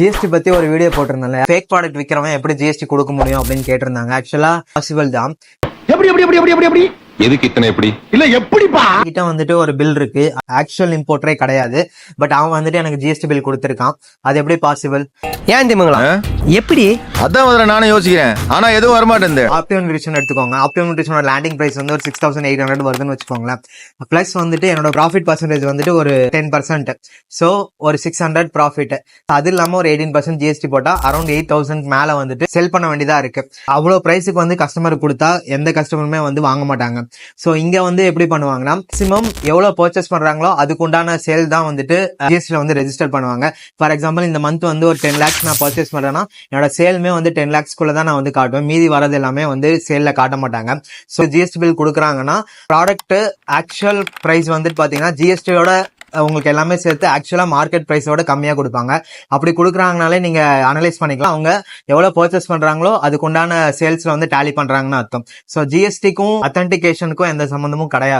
GST பத்தி ஒரு video போட்டிருந்தாங்க. ஃபேக் ப்ராடக்ட் விக்கிறவன் எப்படி ஜிஎஸ்டி கொடுக்க முடியும் அப்படின்னு கேட்டிருந்தாங்க. ஆக்சுவலா பாசிபிள் தான். எப்படி எதுக்கு இத்தனை எப்படி இல்ல எப்படிப்பா கிட்ட வந்துட்டு ஒரு பில் இருக்கு, ஆக்சுவல் இம்போர்ட்டரே கிடையாது. பட் அவன் வந்துட்டு எனக்கு ஜிஎஸ்டி பில் கொடுத்திருக்கான். அது எப்படி பாசிபிள்? ஏன் திமுங்களா எப்படி? அதான் முதல்ல நானும் யோசிக்கிறேன், ஆனா எதுவும் வரமாட்டேன். ஆப்டிமம் நியூட்ரிஷன் எடுத்துக்கோங்க. ஆப்டிமம் நியூட்ரிஷனோட லேண்டிங் பிரைஸ் வந்து ஒரு 6800 வருதுன்னு வச்சுக்கோங்களேன். பிளஸ் வந்துட்டு என்னோட ப்ராஃபிட் பர்சன்டேஜ் வந்துட்டு ஒரு 10%. ஸோ ஒரு 600 ப்ராஃபிட். அது இல்லாம ஒரு 18% ஜிஎஸ்டி போட்டா அரௌண்ட் 8000 மேல வந்துட்டு செல் பண்ண வேண்டியதா இருக்கு. அவ்வளவு பிரைஸுக்கு வந்து கஸ்டமருக்கு கொடுத்தா எந்த கஸ்டமருமே வந்து வாங்க மாட்டாங்க. சோ இங்க வந்து எப்படி பண்ணுவாங்கன்னா, மேக்ஸிமம் எவ்வளவு பர்ச்சேஸ் பண்றாங்களோ அதுக்கு உண்டான சேல் தான் வந்துட்டு ஜிஎஸ்டி வந்து ரெஜிஸ்டர் பண்ணுவாங்க. ஃபார் எக்ஸாம்பிள் இந்த மந்த் வந்து ஒரு 10 lakhs நான் பர்ச்சேஸ் பண்றேன்னா என்னோட சேலுமே வந்து 10 lakhs குள்ள தான் நான் வந்து காட்டுவேன். மீதி வரது எல்லாமே வந்து சேல்ல காட்ட மாட்டாங்க. சோ ஜிஎஸ்டி பில் கொடுக்குறாங்கன்னா ப்ராடக்ட் ஆக்சுவல் பிரைஸ் வந்துட்டு பாத்தீங்கன்னா ஜிஎஸ்டியோட உங்களுக்கு எல்லாமே சேர்த்து ஆக்சுவலா மார்க்கெட் பிரைஸோட கம்மியா கொடுப்பாங்க. அப்படி கொடுக்குறாங்கனாலே நீங்க அனலைஸ் பண்ணிக்கலாம் அவங்க எவ்வளவு பர்ச்சேஸ் பண்றாங்களோ அதுக்கு உண்டான சேல்ஸ்ல வந்து டேலி பண்றாங்கன்னு அர்த்தம். சோ ஜிஎஸ்டிக்கும் அத்தன்டிகேஷனுக்கும் எந்த சம்பந்தமும் கிடையாது.